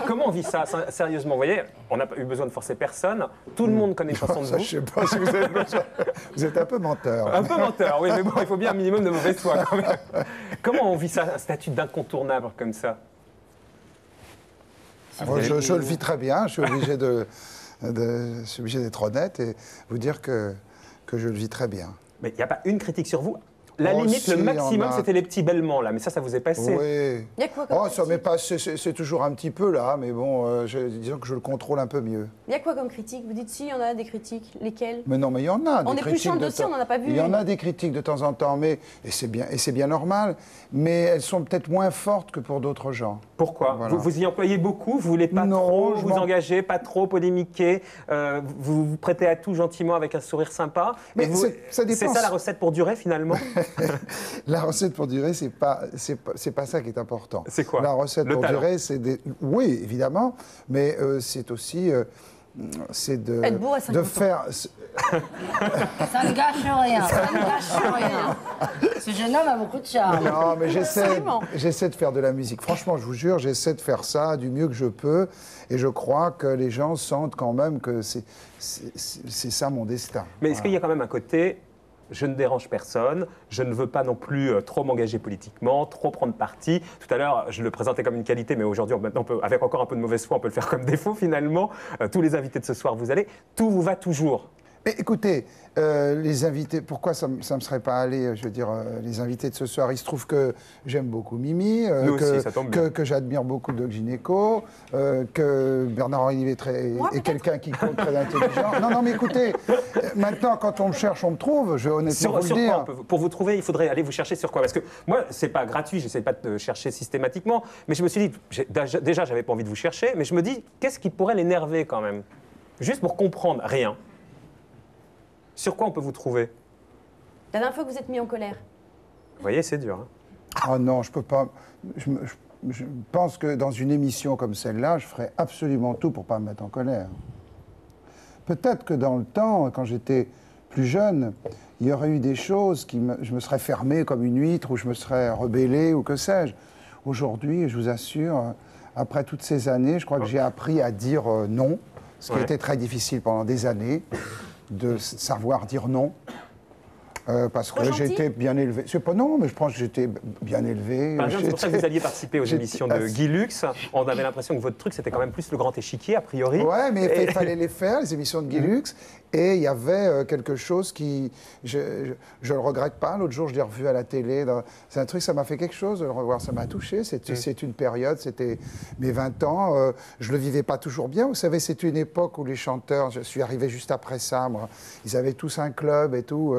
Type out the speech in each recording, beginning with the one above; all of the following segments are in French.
Comment on vit ça, sérieusement? Vous voyez, on n'a pas eu besoin de forcer personne. Tout le monde connaît une chanson de Ça, vous. je sais pas si vous avez besoin. Vous êtes un peu menteur. Un peu menteur, oui, mais bon, il faut bien un minimum de mauvaise foi quand même. Comment on vit ça, un statut d'incontournable comme ça? Moi, je le vis très bien. Je suis obligé je suis obligé d'être honnête et vous dire que je le vis très bien. Mais il n'y a pas une critique sur vous? La Oh, limite, si, le maximum, on a- c'était les petits bêlements, là. Mais ça vous est passé. Oui. Il y a quoi comme Oh, ça critique m'est pas. C'est toujours un petit peu là, mais bon, disons que je le contrôle un peu mieux. Il y a quoi comme critique? Vous dites si, il y en a des critiques. Lesquelles? Mais non, mais il y en a. On des est plus critiques chiant de dossier, temps- on n'en a pas vu Il y en une. a des critiques de temps en temps, mais et c'est bien normal. Mais elles sont peut-être moins fortes que pour d'autres gens. Pourquoi? Voilà. Vous y employez beaucoup? Vous voulez pas Non, trop je vous m'en- engager, pas trop polémiquer? Vous vous prêtez à tout gentiment avec un sourire sympa? Mais Et vous- ça dépend. C'est ça la recette pour durer, finalement? La recette pour durer, c'est pas ça qui est important. C'est quoi? La recette Le pour talent. durer, c'est des. Oui, évidemment, mais c'est aussi. C'est de, Être beau à 50 ans. faire. Ça ne gâche rien, ça ne gâche rien. Ce jeune homme a beaucoup de charme. Non, mais Absolument. j'essaie de faire de la musique. Franchement, je vous jure, j'essaie de faire ça du mieux que je peux. Et je crois que les gens sentent quand même que c'est ça mon destin. Mais est-ce qu'il y a quand même un côté, je ne dérange personne, je ne veux pas non plus trop m'engager politiquement, trop prendre parti. Tout à l'heure, je le présentais comme une qualité, mais aujourd'hui, maintenant, avec encore un peu de mauvaise foi, on peut le faire comme défaut finalement. Tous les invités de ce soir, vous allez, tout vous va toujours. Mais écoutez, les invités, pourquoi ça ne me serait pas allé, je veux dire, les invités de ce soir, il se trouve que j'aime beaucoup Mimi, Nous aussi, ça tombe bien. que j'admire beaucoup Doc Gynéco, que Bernard-Henri Létré Moi, est peut-être quelqu'un qui compte très intelligent. Non, mais écoutez, maintenant, quand on me cherche, on me trouve, je vais honnêtement vous le Sur dire. quoi pour vous trouver, il faudrait aller vous chercher sur quoi? Parce que moi, c'est pas gratuit, j'essaie pas de chercher systématiquement, mais je me suis dit, déjà, j'avais pas envie de vous chercher, mais je me dis, qu'est-ce qui pourrait l'énerver quand même? Juste pour comprendre, rien. Sur quoi on peut vous trouver? La dernière fois que vous êtes mis en colère. Vous voyez, c'est dur. Hein. Oh non, je peux pas. Je pense que dans une émission comme celle-là, je ferais absolument tout pour pas me mettre en colère. Peut-être que dans le temps, quand j'étais plus jeune, il y aurait eu des choses je me serais fermé comme une huître ou je me serais rebellé ou que sais-je. Aujourd'hui, je vous assure, après toutes ces années, je crois que j'ai appris à dire non, ce qui Ouais. était très difficile pendant des années, de savoir dire non. Parce Trop que gentil j'étais bien élevé. C'est pas non, mais je pense que j'étais bien élevé. Par exemple, c'est pour ça que vous alliez participer aux j'étais émissions de assez- Guy Lux. On avait l'impression que votre truc, c'était quand même plus le grand échiquier, a priori. Ouais, mais Et- il fallait les faire, les émissions de Guy Lux. Et il y avait quelque chose qui... Je le regrette pas. L'autre jour, je l'ai revu à la télé. C'est un truc, ça m'a fait quelque chose de le revoir. Ça m'a touché. C'est une période, c'était mes 20 ans. Je le vivais pas toujours bien. Vous savez, c'est une époque où les chanteurs, je suis arrivé juste après ça, moi, ils avaient tous un club et tout.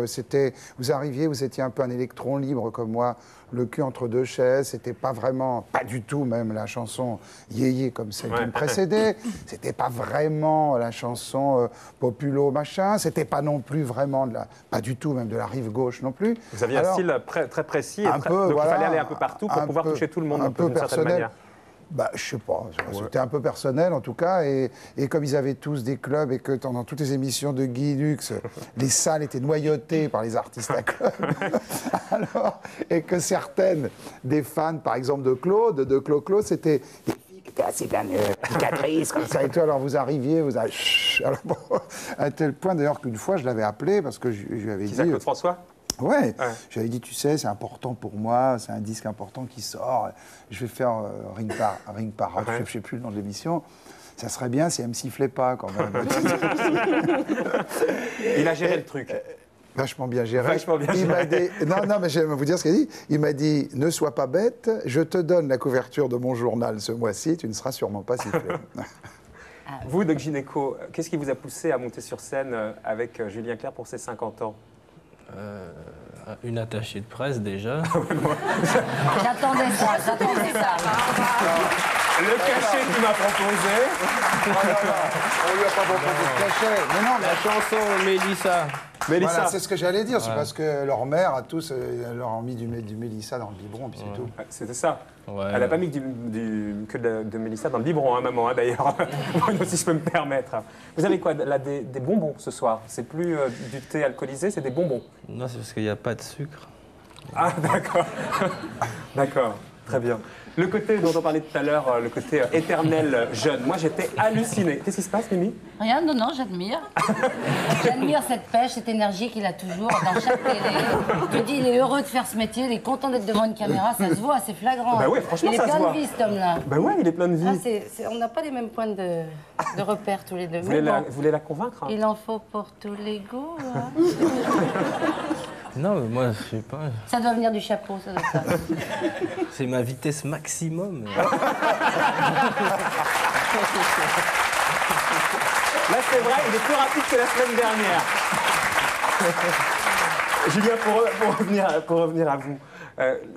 Vous arriviez, vous étiez un peu un électron libre comme moi, le cul entre deux chaises. C'était pas vraiment, pas du tout même la chanson yéyé comme celle qui Ouais. me précédait. C'était pas vraiment la chanson populo machin. C'était pas non plus vraiment pas du tout même de la rive gauche non plus. Vous aviez Alors, un style très précis, et un peu, donc voilà, il fallait aller un peu partout pour un pouvoir peu- toucher tout le monde un d'une peu certaine personnel. manière. Bah, je sais pas, c'était un peu personnel en tout cas, et comme ils avaient tous des clubs et que dans toutes les émissions de Guy Lux, les salles étaient noyautées par les artistes à club, alors, et que certaines des fans, par exemple de Claude c'était des filles qui étaient assez bien éducatrices, comme ça et tout, alors vous arriviez, chut, alors bon, à tel point d'ailleurs qu'une fois je l'avais appelé parce que je lui avais Qui ça, dit... Claude François? Ouais, j'avais dit, tu sais, c'est important pour moi, c'est un disque important qui sort, je vais faire Ring par Rock, Ouais. je ne sais plus le nom de l'émission. Ça serait bien si elle ne me sifflait pas quand même. Il a géré le truc. Vachement bien géré. Vachement bien Il m'a géré. dit, non, mais je vais vous dire ce qu'il a dit. Il m'a dit, ne sois pas bête, je te donne la couverture de mon journal ce mois-ci, tu ne seras sûrement pas sifflé. Vous, Doc Gynéco, qu'est-ce qui vous a poussé à monter sur scène avec Julien Clerc pour ses 50 ans? Une attachée de presse déjà. J'attendais ça. Le cachet qu'il m'a proposé. On lui a pas proposé de cachet. Mais non, mais La chanson Mélissa. Mélissa. voilà, c'est ce que j'allais dire. C'est parce que leur mère, à tous, leur ont mis du Mélissa dans le biberon, puis c'est tout. C'était ça. Ouais. Elle n'a pas mis que de Mélissa dans le biberon, hein, maman, hein, d'ailleurs. Si je peux me permettre. Vous avez quoi là, des bonbons ce soir? C'est plus du thé alcoolisé, c'est des bonbons. Non, c'est parce qu'il n'y a pas de sucre. Ah, d'accord. D'accord. Très bien. Le côté dont on parlait tout à l'heure, le côté éternel jeune, moi j'étais halluciné. Qu'est-ce qui se passe, Mimi? Rien, non, j'admire. J'admire cette pêche, cette énergie qu'il a toujours dans chaque télé. Je te dis, il est heureux de faire ce métier, il est content d'être devant une caméra, ça se voit, c'est flagrant. Bah oui, franchement, il est ça se plein voit. de vie, cet homme-là. Ben ouais, il est plein de vie. On n'a pas les mêmes points de repère tous les deux. Vous Mais voulez, bon, vous voulez la convaincre, hein? il en faut pour tous les goûts. Hein. Non, mais moi, je sais pas. Ça doit venir du chapeau, ça doit être ça. C'est ma vitesse maximum. Là, c'est vrai, il est plus rapide que la semaine dernière. Julien, pour revenir à vous,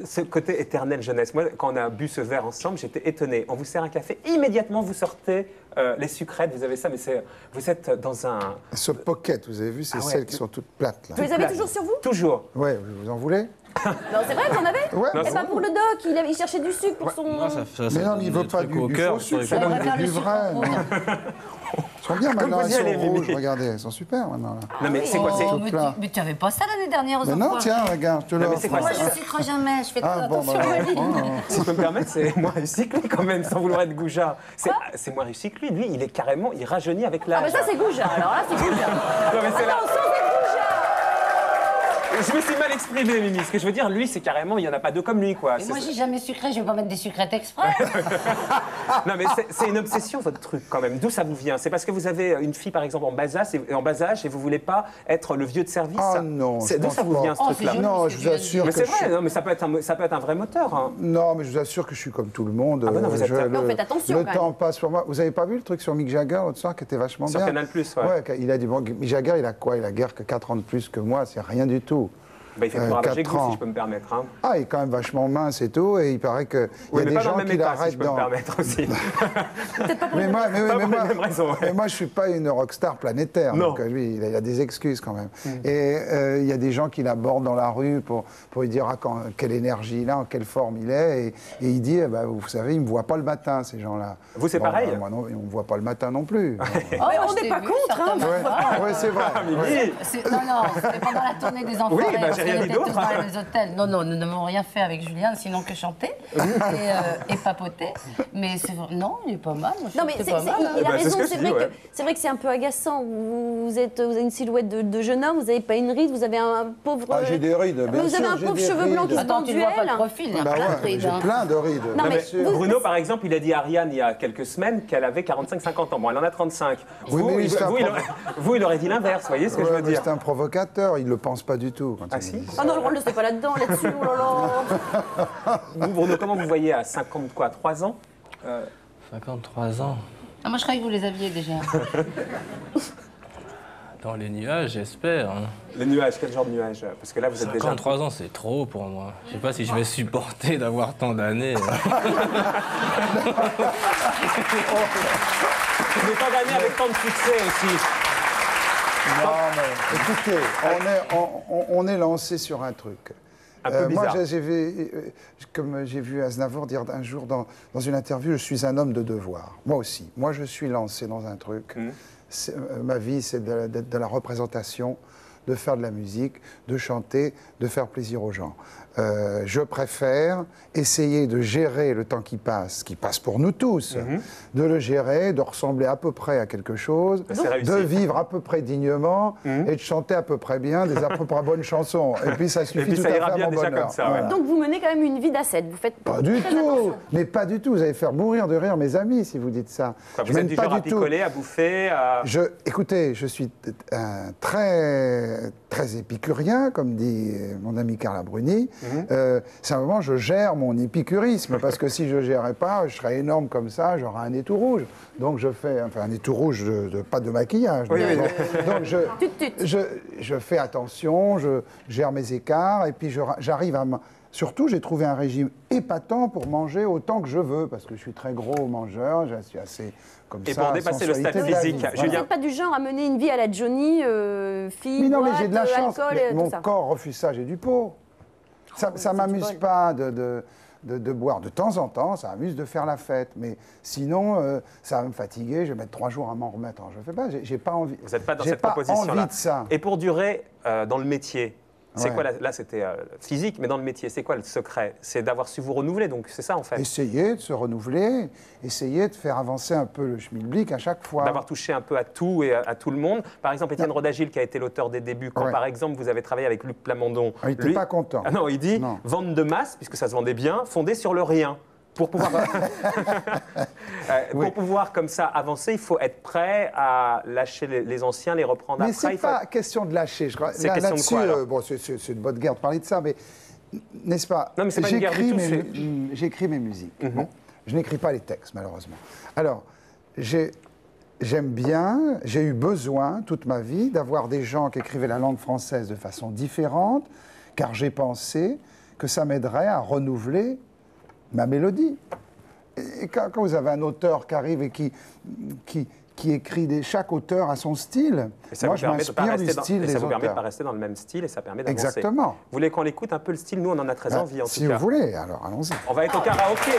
ce côté éternelle jeunesse. Moi, quand on a bu ce verre ensemble, j'étais étonné. On vous sert un café, immédiatement vous sortez les sucrètes, vous avez ça, mais vous êtes dans un... Ce pocket, vous avez vu, c'est Ah ouais. celles qui sont toutes plates, là. Vous les avez toujours sur vous? Toujours. Ouais, vous en voulez? Non, c'est vrai, vous en avez? Ouais. Eh ben pour le doc, il cherchait du sucre pour son... Moi, ça Mais non, mais il veut pas du faux sucre, ça donne préfère du le sucre vrai. en poudre. Ils sont bien maintenant, vous elles y allez, sont Mimi. rouges, regardez, elles sont super maintenant. Là. Non, mais c'est quoi? Oh, tout plein. mais tu avais pas ça l'année dernière aux Mais non, enfants. tiens, regarde, je te mais l'offre. c'est quoi Moi, ça? je sucre jamais, je fais très Ah bon, attention bah, à lui. Si je peux me permettre, c'est moins réussi que lui quand même, sans vouloir être goujat. C'est moins réussi que lui. Lui, il est carrément, il rajeunit avec l'âge. Ah mais ça c'est Gouja, alors là c'est Gouja. Non, mais c'est là. Attention, c'est Gouja. Je me suis mal exprimé, Mimi. Ce que je veux dire, lui, c'est carrément, il n'y en a pas deux comme lui, quoi. Et moi, j'ai jamais sucré, je vais pas mettre des sucrètes exprès. Non, mais c'est une obsession, votre truc, quand même. D'où ça vous vient? C'est parce que vous avez une fille, par exemple, en bas âge et vous voulez pas être le vieux de service? Ah non, je D'où pense ça vous pas. vient, ce Oh, truc-là? c'est joli. Non, je vous assure Mais que c'est je suis... vrai, non, mais ça peut être un vrai moteur. Hein. Non, mais je vous assure que je suis comme tout le monde. Ah bah non, vous êtes- Non, faites attention, Le quand temps même. passe pour moi. Vous avez pas vu le truc sur Mick Jagger l'autre soir qui était vachement Sur bien? Canal+, ouais. Ouais, il a dit, bon, Mick Jagger, il a quoi? Il a guère que 4 ans de plus que moi, c'est rien du tout. Bah, il fait plus ravager que 4 vous, ans. si je peux me permettre. Hein. Ah, il est quand même vachement mince et tout, et il paraît qu'il Oui, y a mais des pas dans gens le même qui état, si l'arrêtent je peux dans... me permettre aussi. Mais moi, Pas pour les mêmes raisons, ouais. mais moi, je suis pas une rockstar planétaire. Non. Donc lui, il a des excuses quand même. Et il y a des gens qui l'abordent dans la rue pour lui dire quelle énergie il a, en quelle forme il est. Et il dit, eh ben, vous savez, ils me voient pas le matin, ces gens-là. Vous, c'est pareil? Moi, non, on me voit pas le matin non plus. Oh, Mais moi, on je n'est t'ai pas vu, contre, hein. certainement pas. Ouais, c'est vrai. Mimi, Ouais. Non, c'était pendant la tournée des enfants. Oui, bah, parce j'ai rien qu'on dit était tous d'autre. dans les hôtels. Non, nous n'avons rien fait avec Julien, sinon que chanter et papoter. Mais c'est vrai, non, il est pas mal. Moi, je Non trouve mais que c'est pas mal. il a Bah, c'est ce raison, que je c'est dis, vrai, ouais. c'est vrai que c'est un peu agaçant. Vous avez une silhouette de jeune homme, vous n'avez pas une ride, vous avez un pauvre... Ah, j'ai des rides, bien Vous avez sûr, un j'ai pauvre des cheveux blancs qui rides. se Attends, tendent tu du ne vois pas le L. profil, il y a Bah plein de ouais, rides. j'ai hein. plein de rides. Non, mais bien sûr. vous- Bruno, par exemple, il a dit à Ariane il y a quelques semaines qu'elle avait 45-50 ans. Bon, elle en a 35. Oui, mais c'est un Vous, il aurait dit l'inverse, vous voyez ce que je Ouais, veux mais dire? c'est un provocateur, il le pense pas du tout. Quand Ah il si? dit ça. Ah non, on ne le sait pas là-dedans, là-dessus, oh là là. Vous, Bruno, comment vous voyez à 53 ans? 53 ans. Ah, moi, je croyais que vous les aviez déjà. Dans les nuages, j'espère. Hein. Les nuages, quel genre de nuages? Parce que là, vous êtes déjà... 53 ans, c'est trop pour moi. Je sais pas si je vais supporter d'avoir tant d'années. Vous n'avez pas gagné avec tant de succès aussi. Non, mais écoutez, on est lancé sur un truc. Un peu Moi, bizarre. comme j'ai vu Aznavour dire un jour dans une interview, je suis un homme de devoir. Moi aussi. Moi, je suis lancé dans un truc. Ma vie, c'est d'être de la représentation, de faire de la musique, de chanter, de faire plaisir aux gens. Je préfère essayer de gérer le temps qui passe pour nous tous, de le gérer, de ressembler à peu près à quelque chose, C'est réussi. de vivre à peu près dignement et de chanter à peu près bien des à peu près bonnes chansons. Et puis ça suffit puis tout ça à ira fait à bien mon déjà bonheur. comme ça, ouais. Voilà. Donc vous menez quand même une vie d'ascète, vous faites Pas du très tout, attention. mais pas du tout. Vous allez faire mourir de rire mes amis si vous dites ça. Quoi, Je vous êtes mène du pas genre à du tout. picoler, à bouffer, à... Écoutez, je suis très épicurien, comme dit mon ami Carla Bruni. Simplement, je gère mon épicurisme, parce que si je ne gérais pas, je serais énorme comme ça, j'aurais un nez tout rouge. Donc je fais, enfin un nez tout rouge, pas de maquillage. Oui, oui, Donc je fais attention, je gère mes écarts, et puis j'arrive à... Surtout, j'ai trouvé un régime épatant pour manger autant que je veux, parce que je suis très gros mangeur, je suis assez comme Et ça. pour dépasser le stade sensualité de la physique, vie. Vous Julien- n'êtes pas du genre à mener une vie à la Johnny, fille, Mais non, mais boîte, j'ai de la chance. alcool, Mais tout mon ça. corps refuse ça, j'ai du pot. Ça c'est du m'amuse bol. pas de boire de temps en temps, ça m'amuse de faire la fête. Mais sinon, ça va me fatiguer, je vais mettre 3 jours à m'en remettre. Alors, je ne fais pas, j'ai pas envie. Vous n'êtes pas dans j'ai cette pas proposition-là. envie de ça. Et pour durer dans le métier, C'est quoi, là c'était physique, mais dans le métier, c'est quoi le secret? C'est d'avoir su vous renouveler, donc c'est ça en fait. Essayer de se renouveler, essayer de faire avancer un peu le schmilblick à chaque fois. D'avoir touché un peu à tout et à tout le monde. Par exemple, Étienne Rodagil, qui a été l'auteur des débuts, quand par exemple vous avez travaillé avec Luc Plamondon. Il n'était pas content. Ah non, il dit vente de masse, puisque ça se vendait bien, fondée sur le rien. Pour pouvoir, pour pouvoir comme ça avancer, il faut être prêt à lâcher les anciens, les reprendre mais après. Mais ce n'est pas question de lâcher, je crois. C'est question de quoi, alors bon, c'est une bonne guerre de parler de ça, mais n'est-ce pas? Non, mais c'est pas une guerre du tout. J'écris mes musiques. Bon, je n'écris pas les textes, malheureusement. Alors, j'aime bien, j'ai eu besoin toute ma vie d'avoir des gens qui écrivaient la langue française de façon différente, car j'ai pensé que ça m'aiderait à renouveler ma mélodie. Et quand vous avez un auteur qui arrive et qui écrit chaque auteur a son style, moi je m'inspire du style des auteurs. Ça vous permet de ne pas rester dans le même style et ça permet d'avancer. Exactement. Vous voulez qu'on l'écoute un peu le style? Nous, on en a très envie en tout cas. Si vous voulez, alors allons-y. On va être au karaoké.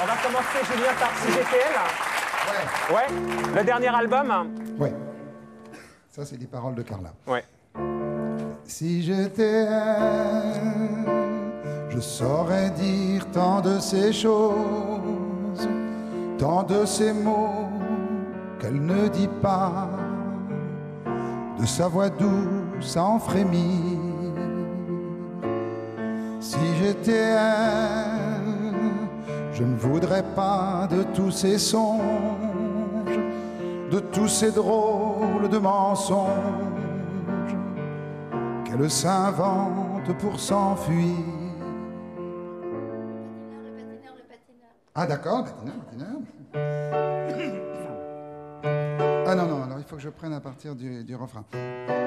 On va commencer, Julien, par Si j'étais elle. Ouais. Le dernier album. Ouais. Ça, c'est des paroles de Carla. Ouais. Si j'étais elle, je saurais dire tant de ces choses, tant de ces mots qu'elle ne dit pas, de sa voix douce en frémit. Si j'étais elle, je ne voudrais pas de tous ces songes, de tous ces drôles de mensonges qu'elle s'invente pour s'enfuir. Le patineur. Ah d'accord, patineur. Ah non, alors il faut que je prenne à partir du refrain.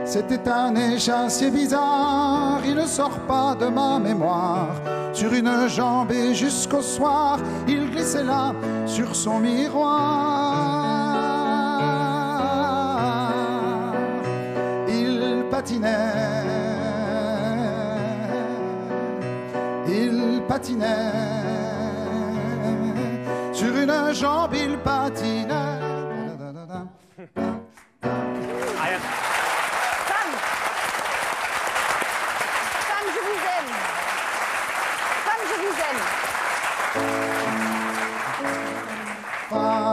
C'était un échassier bizarre, il ne sort pas de ma mémoire. Sur une jambe et jusqu'au soir, il glissait là sur son miroir. Il patinait, sur une jambe il patinait. Femme, je vous aime. Femme, je vous aime. Femme,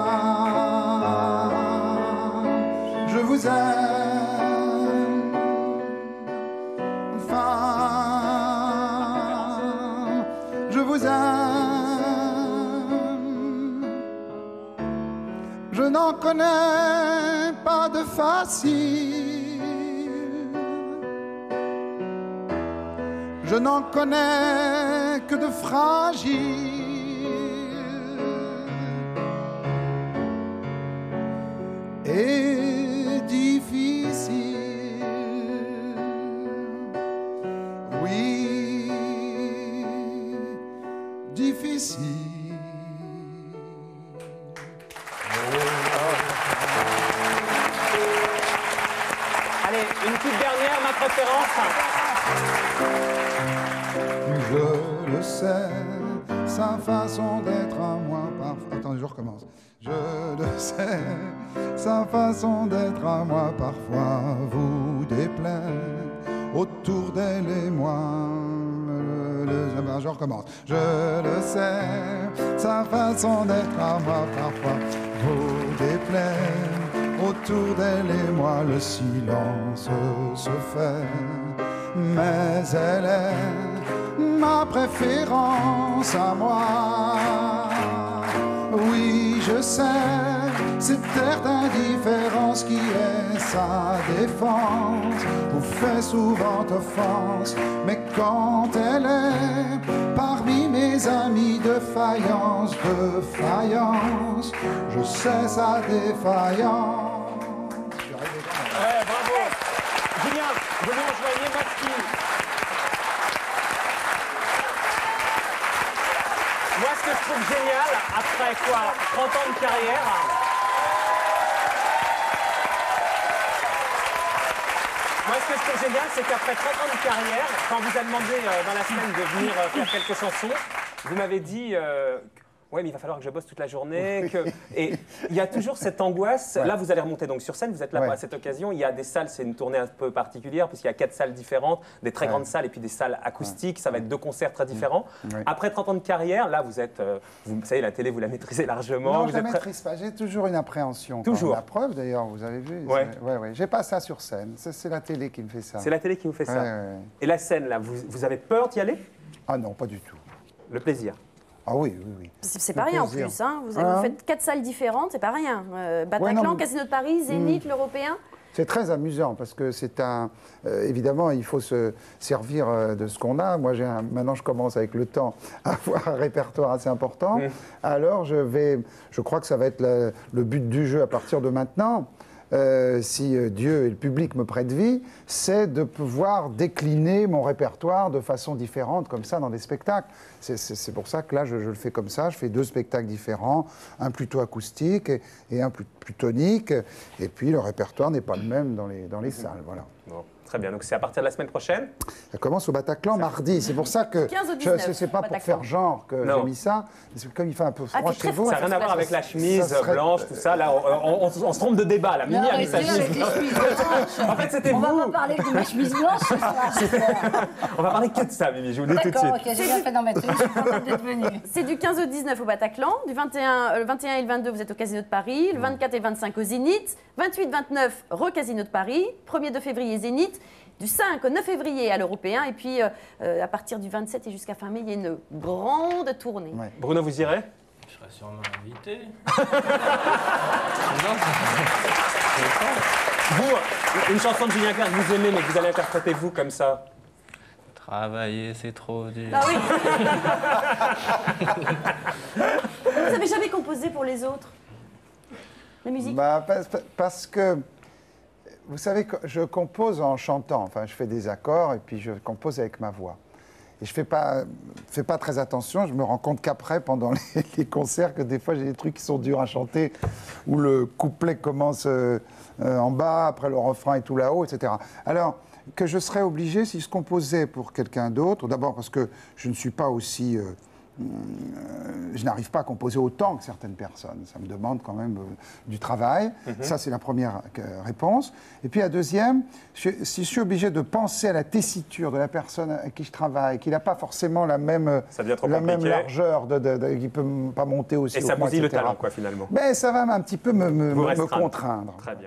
je vous aime. Femme, je vous aime. Je n'en connais pas de facile. Je n'en connais que de fragile. Et difficile. Oui, difficile. Allez, une toute dernière, ma préférence. Je le sais, sa façon d'être à moi parfois. Attendez, je recommence. Je le sais, sa façon d'être à moi parfois vous déplaît. Autour d'elle et moi, je recommence. Je le sais, sa façon d'être à moi parfois vous déplaît. Autour d'elle et moi, le silence se fait. Mais elle est ma préférence à moi. Oui, je sais, cette air d'indifférence qui est sa défense vous fait souvent offense. Mais quand elle est parmi mes amis de faïence, je sais sa défaillance. Ouais, bravo. Julien, vous nous rejoignez, Bastille. Moi, ce que je trouve génial, après quoi, 30 ans de carrière, c'est qu'après 30 ans de carrière, quand on vous a demandé dans la semaine de venir faire quelques chansons, vous m'avez dit Ouais, mais il va falloir que je bosse toute la journée. Et il y a toujours cette angoisse. Là, vous allez remonter donc sur scène, vous êtes là à cette occasion. Il y a des salles, c'est une tournée un peu particulière, puisqu'il y a 4 salles différentes, des très grandes salles et puis des salles acoustiques. Ça va être 2 concerts très différents. Après 30 ans de carrière, là, vous êtes, vous savez, la télé, vous la maîtrisez largement. Non, vous je ne êtes maîtrise pas. J'ai toujours une appréhension. Toujours. La preuve, d'ailleurs, vous avez vu. Ouais. J'ai pas ça sur scène. C'est la télé qui me fait ça. C'est la télé qui vous fait ça. Ouais. Et la scène, là, vous avez peur d'y aller? Ah non, pas du tout. Le plaisir. Ah oui. C'est pas rien en plaisir. plus. Hein. Vous faites 4 salles différentes, c'est pas rien. Bataclan, non, mais- Casino de Paris, Zénith, l'Européen. C'est très amusant parce que c'est un. Évidemment, il faut se servir de ce qu'on a. Moi, maintenant, je commence avec le temps à avoir un répertoire assez important. Alors, je crois que ça va être le but du jeu à partir de maintenant. Si Dieu et le public me prêtent vie, c'est de pouvoir décliner mon répertoire de façon différente, comme ça, dans des spectacles. C'est pour ça que là, je le fais comme ça. Je fais 2 spectacles différents, un plutôt acoustique et un plus tonique. Et puis, le répertoire n'est pas le même dans les salles. Voilà. Bon, très bien. Donc, c'est à partir de la semaine prochaine? Ça commence au Bataclan mardi. C'est pour ça que 15 au 19, c'est pas pour Bataclan. faire genre que Non. j'ai mis ça. C'est comme il fait un peu froid puis chez très vous. froid, Ça n'a rien à voir avec la chemise ça serait- blanche, tout ça. Là, on se trompe de débat. La Mimi a mis sa Arrêtez avec chemise. les chemises blanches. En fait, c'était On va vous. pas parler de ma chemise blanche ce soir. On va parler que de ça, Mimi. Je vous le dis tout de D'accord, suite. ok, j'ai bien fait d'en mettre une. Je suis contente d'être venue. C'est du 15 au 19 au Bataclan, le 21 et le 22 vous êtes au Casino de Paris, le 24 et le 25 au Zénith, 28-29 re-Casino de Paris, 1er 2 février Zénith, du 5 au 9 février à l'Européen et puis à partir du 27 et jusqu'à fin mai il y a une grande tournée. Ouais. Bruno, vous irez? Je serai sûrement invité. Vous, une chanson de Julien Clerc que vous aimez, mais que vous allez interpréter vous comme ça. Travailler, c'est trop dur. Bah oui. Vous n'avez jamais composé pour les autres? La musique? Bah, parce que, vous savez, je compose en chantant. Enfin, je fais des accords et puis je compose avec ma voix. Et je fais pas très attention. Je me rends compte qu'après, pendant les concerts, que des fois, j'ai des trucs qui sont durs à chanter, où le couplet commence en bas, après le refrain est tout là-haut, etc. Alors, que je serais obligé, si je composais pour quelqu'un d'autre, d'abord parce que je ne suis pas aussi... je n'arrive pas à composer autant que certaines personnes. Ça me demande quand même du travail. Ça, c'est la première réponse. Et puis la deuxième, si je suis obligé de penser à la tessiture de la personne avec qui je travaille, qui n'a pas forcément la même, Ça devient trop la même compliqué. largeur, qui ne peut pas monter aussi Et ça haut que moi, bousille le etc. talent, quoi, finalement. Mais ça va un petit peu Vous me restreindre. contraindre. Très bien.